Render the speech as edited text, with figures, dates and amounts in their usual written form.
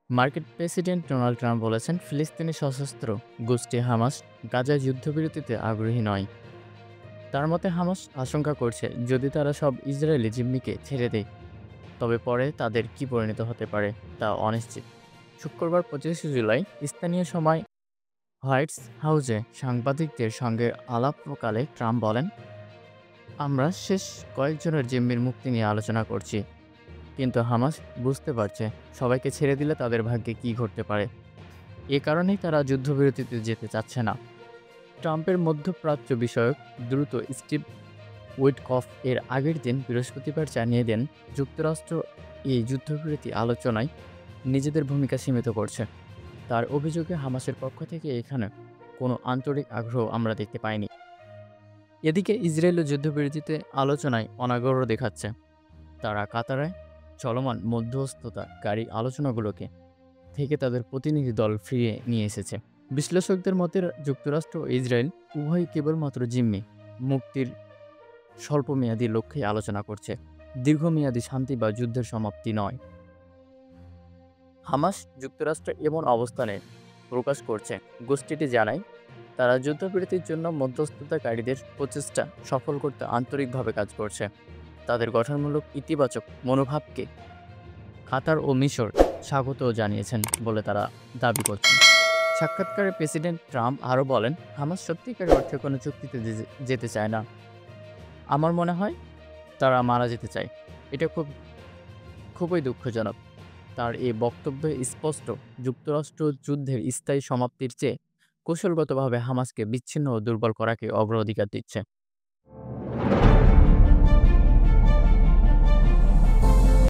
মার্কিন president Donald Trump বলেছেন, ফিলিস্তিনি সশস্ত্র গোষ্ঠী হামাস গাজায় যুদ্ধবিরতিতে আগ্রহী নয়। তার মতে হামাস আশঙ্কা করছে, যদি তারা সব ইসরায়েলি জিম্মিকে ছেড়ে দেয়, তবে পরে তাদের কী পরিণত হতে পারে তা অনিশ্চিত। শুক্রবার 25শে জুলাই স্থানীয় সময় হোয়াইট হাউসে সাংবাদিকদের সঙ্গে আলাপকালে ট্রাম্প বলেন, আমরা শেষ কয়েকজনের জিম্মির মুক্তি নিয়ে আলোচনা করছি, কিন্তু হামাস বুঝতে পারছে সবাইকে ছেড়ে দিলে তাদের ভাগ্যে কী ঘটতে পারে। এ কারণেই তারা যুদ্ধবিরতিতে যেতে চাচ্ছে না। ট্রাম্পের মধ্যপ্রাচ্য বিষয়ক দ্রুত স্টিভ উইটকফ এর আগের দিন বৃহস্পতিবার জানিয়ে দেন, যুক্তরাষ্ট্র এই যুদ্ধবিরতি আলোচনায় নিজেদের ভূমিকা সীমিত করছে। তার অভিযোগে হামাসের পক্ষ থেকে এখানে কোনো আন্তরিক আগ্রহ আমরা দেখতে পাইনি। এদিকে ইসরায়েলও যুদ্ধবিরতিতে আলোচনায় অনাগ্রহ দেখাচ্ছে। তারা কাতারে চলমান মধ্যস্থতাকারী আলোচনাগুলোকে থেকে তাদের প্রতিনিধি দল ফিরিয়ে নিয়ে এসেছে। বিশ্লেষকদের মতে যুক্তরাষ্ট্র ও ইসরায়েল উভয়ই কেবলমাত্র জিম্মি মুক্তির স্বল্পমেয়াদী লক্ষ্যে আলোচনা করছে, দীর্ঘমেয়াদী শান্তি বা যুদ্ধের সমাপ্তি নয়। হামাস যুক্তরাষ্ট্র এমন অবস্থানে প্রকাশ করছে। গোষ্ঠীটি জানায়, তারা যুদ্ধবিরতির জন্য মধ্যস্থতাকারীদের প্রচেষ্টা সফল করতে আন্তরিকভাবে কাজ করছে। তাদের গঠনমূলক ইতিবাচক মনোভাবকে কাতার ও মিশর স্বাগতও জানিয়েছেন বলে তারা দাবি করছেন। সাক্ষাৎকারে প্রেসিডেন্ট ট্রাম্প আরও বলেন, হামাস সত্যিকার অর্থে কোনো চুক্তিতে যেতে চায় না। আমার মনে হয় তারা মারা যেতে চায়। এটা খুবই দুঃখজনক। তার এই বক্তব্যে স্পষ্ট, যুক্তরাষ্ট্র যুদ্ধের স্থায়ী সমাপ্তির চেয়ে কৌশলগতভাবে হামাসকে বিচ্ছিন্ন ও দুর্বল করাকে অগ্রাধিকার দিচ্ছে।